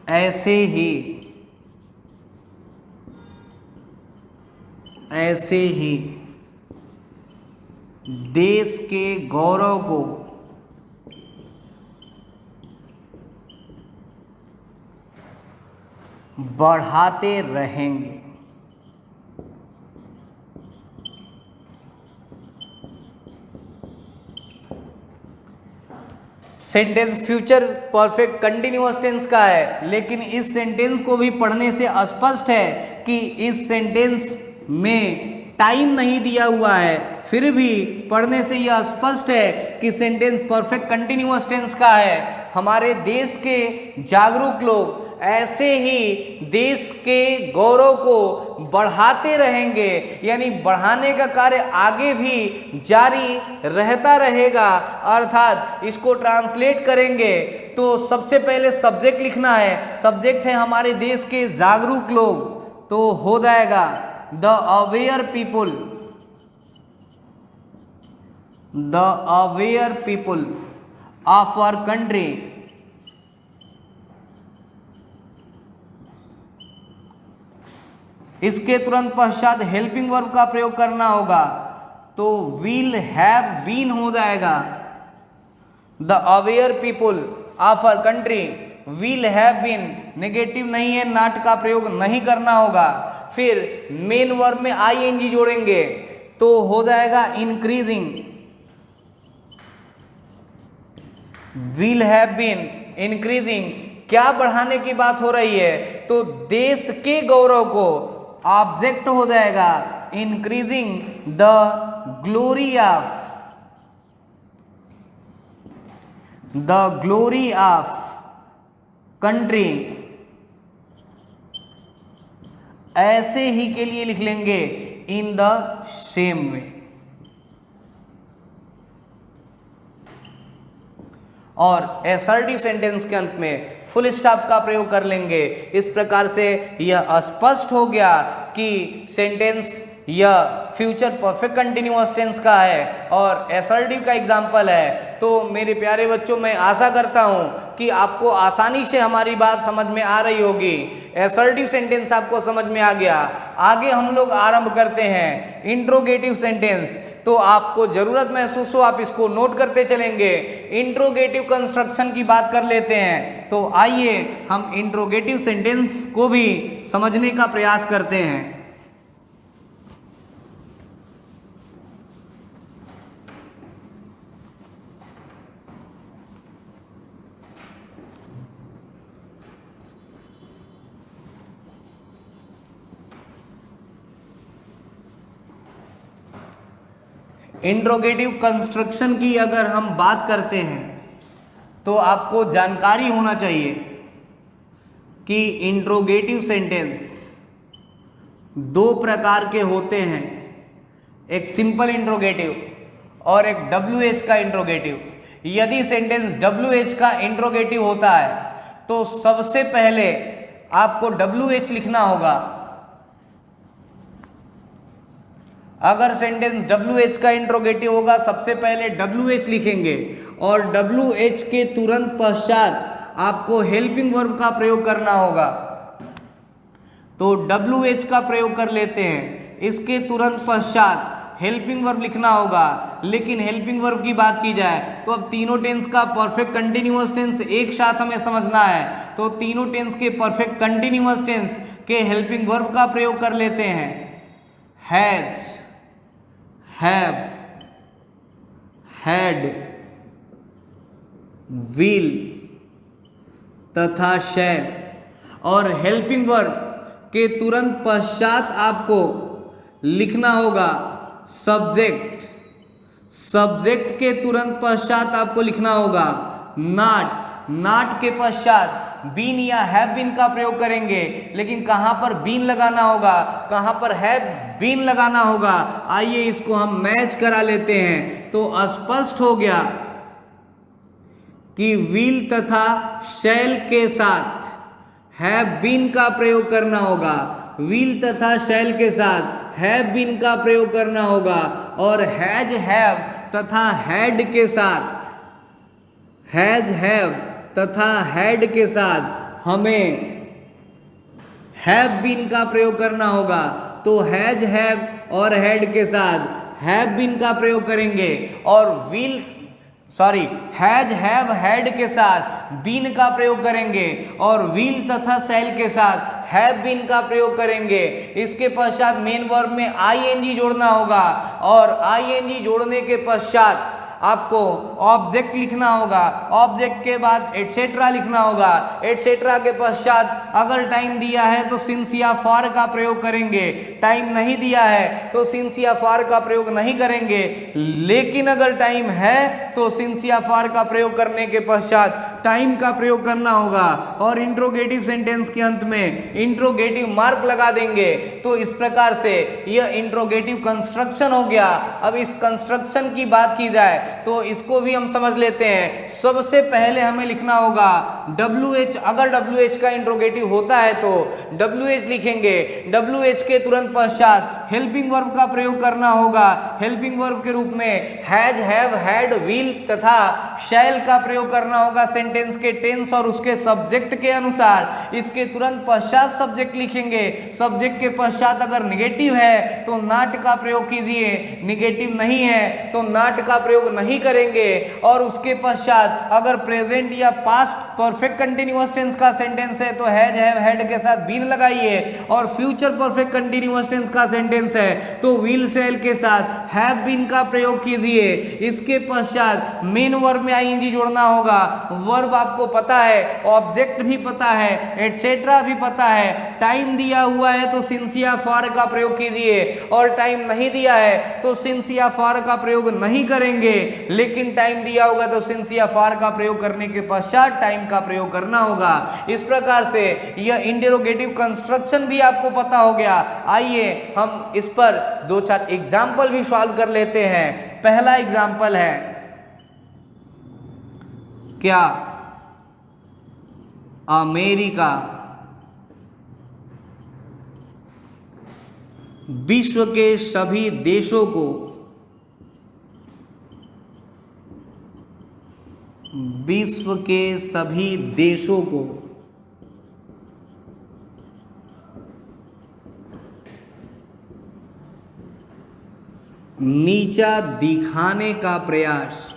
ऐसे ही देश के गौरव को बढ़ाते रहेंगे। Sentence future perfect continuous tense का है, लेकिन इस सेंटेंस को भी पढ़ने से स्पष्ट है कि इस सेंटेंस में टाइम नहीं दिया हुआ है। फिर भी पढ़ने से यह स्पष्ट है कि सेंटेंस परफेक्ट कंटिन्यूअस टेंस का है। हमारे देश के जागरूक लोग ऐसे ही देश के गौरव को बढ़ाते रहेंगे, यानी बढ़ाने का कार्य आगे भी जारी रहता रहेगा। अर्थात इसको ट्रांसलेट करेंगे तो सबसे पहले सब्जेक्ट लिखना है, सब्जेक्ट है हमारे देश के जागरूक लोग, तो हो जाएगा the aware people, the aware people of our country. इसके तुरंत पश्चात हेल्पिंग वर्ब का प्रयोग करना होगा, तो विल हैव बीन हो जाएगा। The aware people of our country will have been, negative नहीं है, नॉट का प्रयोग नहीं करना होगा। फिर मेन वर्ब में आईएनजी जोड़ेंगे तो हो जाएगा increasing, will have been increasing. क्या बढ़ाने की बात हो रही है, तो देश के गौरव को, ऑब्जेक्ट हो जाएगा increasing the glory of, the glory of country. ऐसे ही के लिए लिख लेंगे इन द सेम वे। और असर्टिव सेंटेंस के अंत में फुल स्टॉप का प्रयोग कर लेंगे। इस प्रकार से यह स्पष्ट हो गया कि सेंटेंस यह फ्यूचर परफेक्ट कंटिन्यूअस टेंस का है और असर्टिव का एग्जाम्पल है। तो मेरे प्यारे बच्चों, मैं आशा करता हूं कि आपको आसानी से हमारी बात समझ में आ रही होगी। असर्टिव सेंटेंस आपको समझ में आ गया। आगे हम लोग आरंभ करते हैं इंट्रोगेटिव सेंटेंस। तो आपको जरूरत महसूस हो आप इसको नोट करते चलेंगे। इंट्रोगेटिव कंस्ट्रक्शन की बात कर लेते हैं। तो आइए हम इंट्रोगेटिव सेंटेंस को भी समझने का प्रयास करते हैं। इंट्रोगेटिव कंस्ट्रक्शन की अगर हम बात करते हैं तो आपको जानकारी होना चाहिए कि इंट्रोगेटिव सेंटेंस दो प्रकार के होते हैं, एक सिंपल इंट्रोगेटिव और एक WH का इंट्रोगेटिव। यदि सेंटेंस WH का इंट्रोगेटिव होता है तो सबसे पहले आपको WH लिखना होगा। अगर सेंटेंस WH का इंट्रोगेटिव होगा सबसे पहले WH लिखेंगे और WH के तुरंत पश्चात आपको हेल्पिंग वर्ब का प्रयोग करना होगा। तो WH का प्रयोग कर लेते हैं, इसके तुरंत पश्चात हेल्पिंग वर्ब लिखना होगा। लेकिन हेल्पिंग वर्ब की बात की जाए तो अब तीनों टेंस का परफेक्ट कंटिन्यूअस टेंस एक साथ हमें समझना है। तो तीनों टेंस के परफेक्ट कंटिन्यूअस टेंस के हेल्पिंग वर्ब का प्रयोग कर लेते हैं। हैज, हैव, हैड, विल तथा शैल। और हेल्पिंग वर्ब के तुरंत पश्चात आपको लिखना होगा सब्जेक्ट। सब्जेक्ट के तुरंत पश्चात आपको लिखना होगा नॉट। नॉट के पश्चात बीन या हैव बीन का प्रयोग करेंगे। लेकिन कहां पर बीन लगाना होगा, कहां पर हैव बीन लगाना होगा, आइए इसको हम मैच करा लेते हैं। तो स्पष्ट हो गया कि विल तथा शैल के साथ हैव बीन का प्रयोग करना होगा। विल तथा शैल के साथ हैव बीन का प्रयोग करना होगा। और हैज, हैव तथा हैड के साथ, हैज, हैव तथा हैड के साथ हमें हैव बीन का प्रयोग करना होगा। तो हैज, हैव और हैड के साथ हैव बीन का प्रयोग करेंगे और हैज, हैव, हैड के साथ बीन का प्रयोग करेंगे और विल तथा शैल के साथ हैव बीन का प्रयोग करेंगे। इसके पश्चात मेन वर्ब में आईएनजी जोड़ना होगा और आईएनजी जोड़ने के पश्चात आपको ऑब्जेक्ट लिखना होगा। ऑब्जेक्ट के बाद एटसेट्रा लिखना होगा। एटसेट्रा के पश्चात अगर टाइम दिया है तो सिंस या फॉर का प्रयोग करेंगे, टाइम नहीं दिया है तो सिंस या फॉर का प्रयोग नहीं करेंगे। लेकिन अगर टाइम है तो सिंस या फॉर का प्रयोग करने के पश्चात टाइम का प्रयोग करना होगा और इंट्रोगेटिव सेंटेंस के अंत में इंट्रोगेटिव मार्क लगा देंगे। तो इस प्रकार से यह इंट्रोगेटिव कंस्ट्रक्शन हो गया। अब इस कंस्ट्रक्शन की बात की जाए तो इसको भी हम समझ लेते हैं। सबसे पहले हमें लिखना होगा WH। अगर WH का इंट्रोगेटिव होता है तो WH लिखेंगे। WH के तुरंत पश्चात हेल्पिंग वर्ब का प्रयोग करना होगा। हेल्पिंग वर्ब के रूप में हैज, हैव, हैड, विल तथा शैल का प्रयोग करना होगा सेंटेंस के टेंस और उसके सब्जेक्ट के अनुसार। इसके तुरंत पश्चात सब्जेक्ट लिखेंगे। सब्जेक्ट के पश्चात अगर निगेटिव है तो नॉट का प्रयोग कीजिए, निगेटिव नहीं है तो नॉट का प्रयोग नहीं करेंगे। और उसके पश्चात अगर प्रेजेंट या पास्ट परफेक्ट कंटिन्यूअस टेंस का सेंटेंस है तो हैज, हैव, हैड के साथ बीन लगाइए। और फ्यूचर परफेक्ट कंटिन्यूअस टेंस का सेंटेंस है तो विल, शैल के साथ हैव बीन का प्रयोग कीजिए। इसके पश्चात मेन वर्ब में आईएनजी जोड़ना होगा। वर्ब आपको पता है, ऑब्जेक्ट भी पता है, एटसेट्रा भी पता है। टाइम दिया हुआ है तो सिंस या फॉर का प्रयोग कीजिए और टाइम नहीं दिया है तो सिंस या फॉर का प्रयोग नहीं करेंगे। लेकिन टाइम दिया होगा तो सिंस या फॉर का प्रयोग करने के पश्चात टाइम का प्रयोग करना होगा। इस प्रकार से यह इंटेरोगेटिव कंस्ट्रक्शन भी आपको पता हो गया। आइए हम इस पर 2-4 एग्जाम्पल भी सॉल्व कर लेते हैं। पहला एग्जाम्पल है, क्या अमेरिका विश्व के सभी देशों को नीचा दिखाने का प्रयास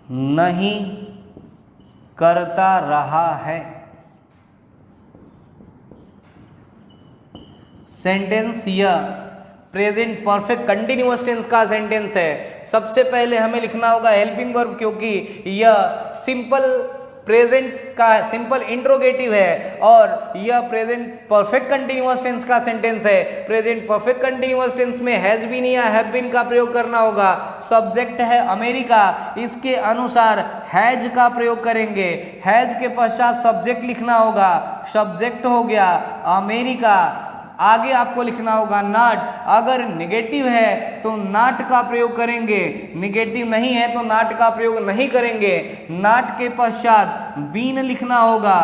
नहीं करता रहा है। सेंटेंस यह प्रेजेंट परफेक्ट कंटिन्यूअस टेंस का सेंटेंस है। सबसे पहले हमें लिखना होगा हेल्पिंग वर्ब, क्योंकि यह सिंपल प्रेजेंट का सिंपल इंट्रोगेटिव है और यह प्रेजेंट परफेक्ट कंटिन्यूअस टेंस का सेंटेंस है। प्रेजेंट परफेक्ट कंटिन्यूअस टेंस में हैज बीन या हैव बीन का प्रयोग करना होगा। सब्जेक्ट है अमेरिका, इसके अनुसार हैज का प्रयोग करेंगे। हैज के पश्चात सब्जेक्ट लिखना होगा। सब्जेक्ट हो गया अमेरिका। आगे आपको लिखना होगा नॉट। अगर नेगेटिव है तो नॉट का प्रयोग करेंगे, नेगेटिव नहीं है तो नॉट का प्रयोग नहीं करेंगे। नॉट के पश्चात बीन लिखना होगा।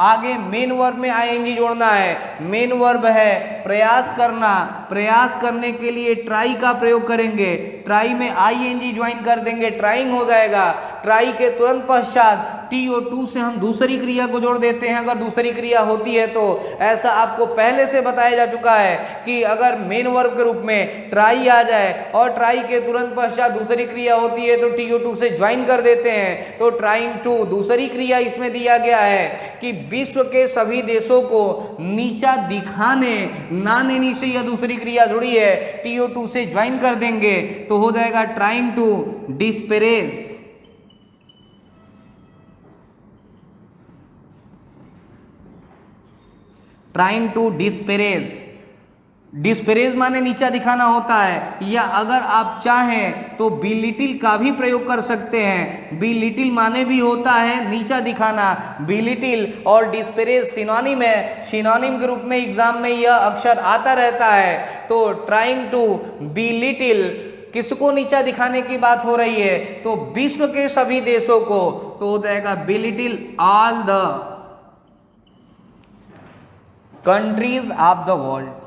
आगे मेन वर्ब में आईएनजी जोड़ना है। मेन वर्ब है प्रयास करना। प्रयास करने के लिए ट्राई का प्रयोग करेंगे। ट्राई में आईएनजी ज्वाइन कर देंगे, ट्राइंग हो जाएगा। ट्राई के तुरंत पश्चात TO2 से हम दूसरी क्रिया को जोड़ देते हैं। अगर दूसरी क्रिया होती है तो ऐसा आपको पहले से बताया जा चुका है कि अगर मेन वर्ब के रूप में ट्राई आ जाए और ट्राई के तुरंत पश्चात दूसरी क्रिया होती है तो TO2 से ज्वाइन कर देते हैं। तो ट्राइंग टू दूसरी क्रिया इसमें दिया गया है कि विश्व के सभी देशों को नीचा दिखाने, नाने नीचे यह दूसरी क्रिया जुड़ी है, TO2 से ज्वाइन कर देंगे तो हो जाएगा trying to disparage. Trying to disparage. Disparage माने नीचा दिखाना होता है, या अगर आप चाहें तो बिलिटिल का भी प्रयोग कर सकते हैं। बिलिटिल माने भी होता है नीचा दिखाना। बिलिटिल और डिस्परेज सिनोनिम है। सिनोनिम के रूप में एग्जाम में यह अक्षर आता रहता है। तो ट्राइंग टू बिलिटिल किसको नीचा दिखाने की बात हो रही है तो विश्व के सभी देशों को, तो हो जाएगा belittle all the countries of the world.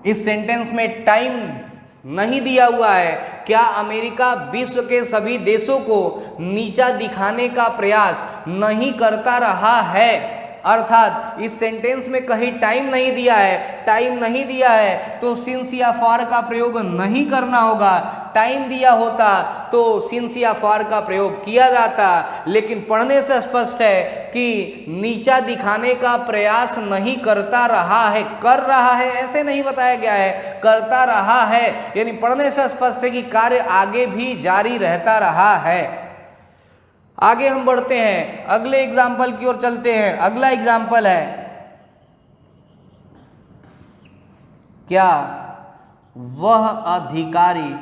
इस सेंटेंस में टाइम नहीं दिया हुआ है। क्या अमेरिका विश्व के सभी देशों को नीचा दिखाने का प्रयास नहीं करता रहा है? अर्थात इस सेंटेंस में कहीं टाइम नहीं दिया है, टाइम नहीं दिया है तो सिंस या फॉर का प्रयोग नहीं करना होगा। टाइम दिया होता तो सिंस या फॉर का प्रयोग किया जाता, लेकिन पढ़ने से स्पष्ट है कि नीचा दिखाने का प्रयास नहीं करता रहा है, कर रहा है ऐसे नहीं बताया गया है, करता रहा है, यानी पढ़ने से स्पष्ट है कि कार्य आगे भी जारी रहता रहा है। आगे हम बढ़ते हैं, अगले एग्जाम्पल की ओर चलते हैं। अगला एग्जाम्पल है क्या वह अधिकारी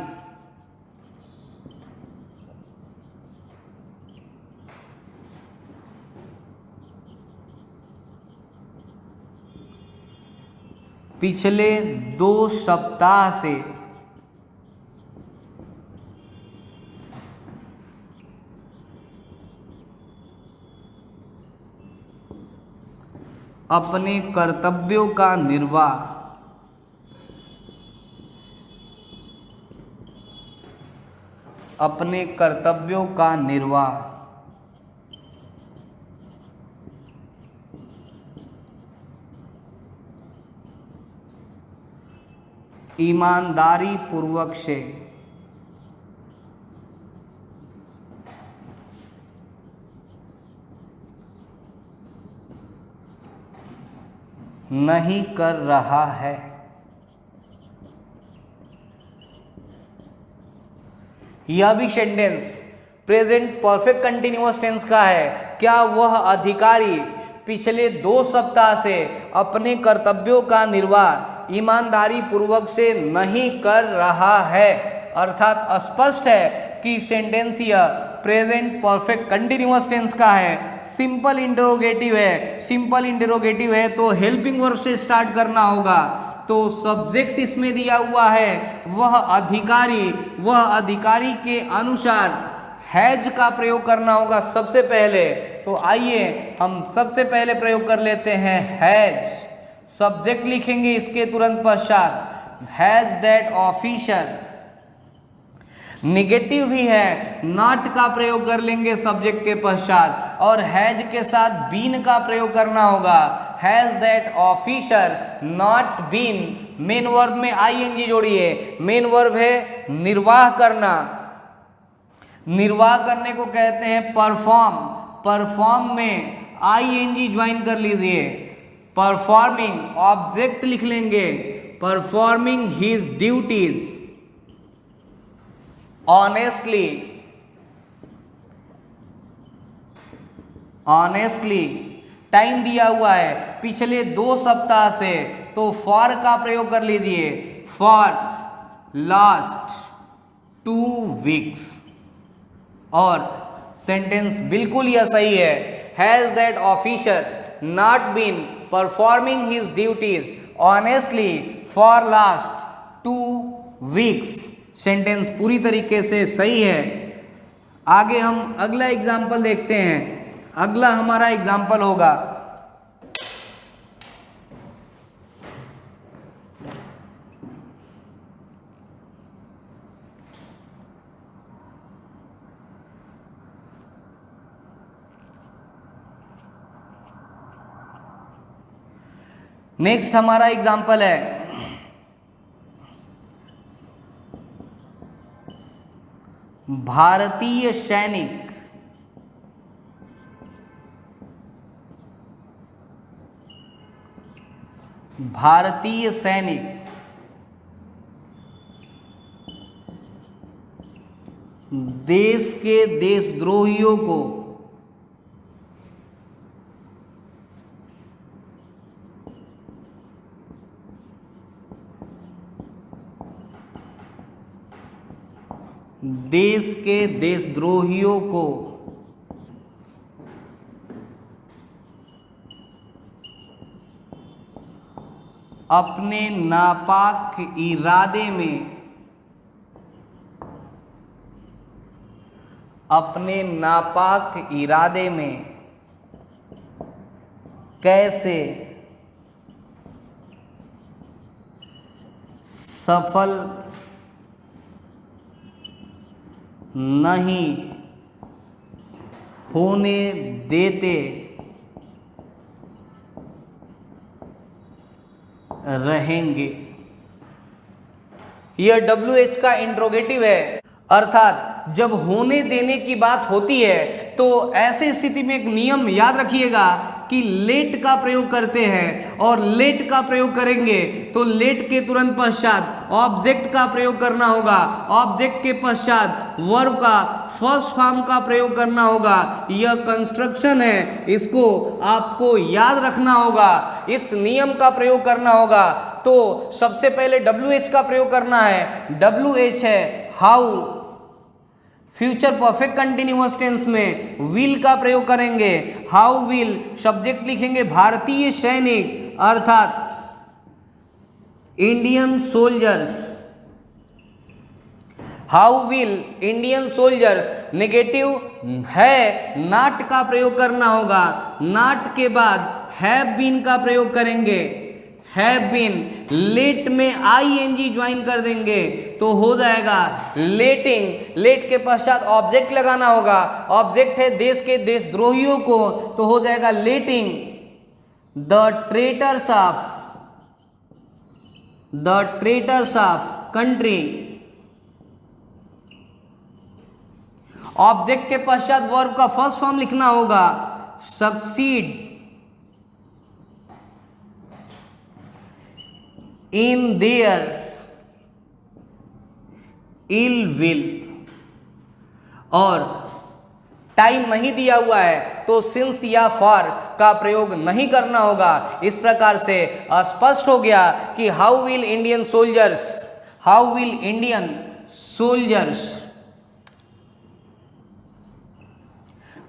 पिछले 2 सप्ताह से अपने कर्तव्यों का निर्वाह ईमानदारी पूर्वक से नहीं कर रहा है। यह भी sentence present perfect continuous tense का है। क्या वह अधिकारी पिछले 2 सप्ताह से अपने कर्तव्यों का निर्वाह ईमानदारी पूर्वक से नहीं कर रहा है। अर्थात स्पष्ट है कि सेंटेंस यह प्रेजेंट परफेक्ट कंटिन्यूअस टेंस का है, सिंपल इंटरोगेटिव है। सिंपल इंटरोगेटिव है तो हेल्पिंग वर्ब से स्टार्ट करना होगा। तो सब्जेक्ट इसमें दिया हुआ है वह अधिकारी, वह अधिकारी के अनुसार हैज का प्रयोग करना होगा सबसे पहले। तो आइए हम सबसे पहले प्रयोग कर लेते हैं हैज। सब्जेक्ट लिखेंगे इसके तुरंत पश्चात हैज दैट ऑफिसर। निगेटिव भी है, नॉट का प्रयोग कर लेंगे सब्जेक्ट के पश्चात, और हैज के साथ बीन का प्रयोग करना होगा। Has that officer not been. Main verb में आईएनजी जोड़िए। मेन वर्ब है निर्वाह करना। निर्वाह करने को कहते हैं परफॉर्म। परफॉर्म में आईएनजी ज्वाइन कर लीजिए। परफॉर्मिंग ऑब्जेक्ट लिख लेंगे, performing his duties honestly. Honestly time दिया हुआ है पिछले 2 सप्ताह से, तो फॉर का प्रयोग कर लीजिए। For last 2 weeks. और सेंटेंस बिल्कुल यह सही है। Has that officer not been performing his duties honestly for last 2 weeks. Sentence पूरी तरीके से सही है। आगे हम अगला एग्जाम्पल देखते हैं। अगला हमारा एग्जाम्पल होगा नेक्स्ट हमारा एग्जाम्पल है भारतीय सैनिक भारतीय सैनिक देश के देशद्रोहियों को अपने नापाक इरादे में कैसे सफल नहीं होने देते रहेंगे। यह WH का इंट्रोगेटिव है, अर्थात जब होने देने की बात होती है तो ऐसी स्थिति में एक नियम याद रखिएगा कि लेट का प्रयोग करते हैं, और लेट का प्रयोग करेंगे तो लेट के तुरंत पश्चात ऑब्जेक्ट का प्रयोग करना होगा, ऑब्जेक्ट के पश्चात वर्ब का फर्स्ट फॉर्म का प्रयोग करना होगा। यह कंस्ट्रक्शन है, इसको आपको याद रखना होगा, इस नियम का प्रयोग करना होगा। तो सबसे पहले WH का प्रयोग करना है। WH है how, future perfect continuous tense में विल का प्रयोग करेंगे। हाउ विल, सब्जेक्ट लिखेंगे भारतीय सैनिक, अर्थात Indian soldiers. How will Indian soldiers, negative है, नॉट का प्रयोग करना होगा। नॉट के बाद हैव बीन का प्रयोग करेंगे। हैव बीन, लेट में ING ज्वाइन कर देंगे तो हो जाएगा लेटिंग। लेट के पश्चात ऑब्जेक्ट लगाना होगा, ऑब्जेक्ट है देश के देशद्रोहियों को तो हो जाएगा letting the traitors of country. Object के पश्चात वर्ब का फर्स्ट फॉर्म लिखना होगा succeed in their ill will, और टाइम नहीं दिया हुआ है तो सिंस या फॉर का प्रयोग नहीं करना होगा। इस प्रकार से स्पष्ट हो गया कि how will Indian soldiers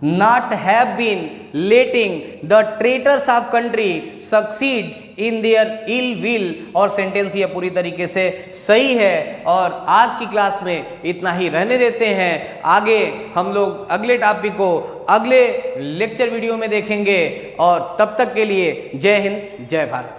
not have been letting the traitors of country succeed in their ill will, और सेंटेंस ये पूरी तरीके से सही है। और आज की क्लास में इतना ही रहने देते हैं, आगे हम लोग अगले टॉपिक को अगले लेक्चर वीडियो में देखेंगे, और तब तक के लिए जय हिंद जय भारत।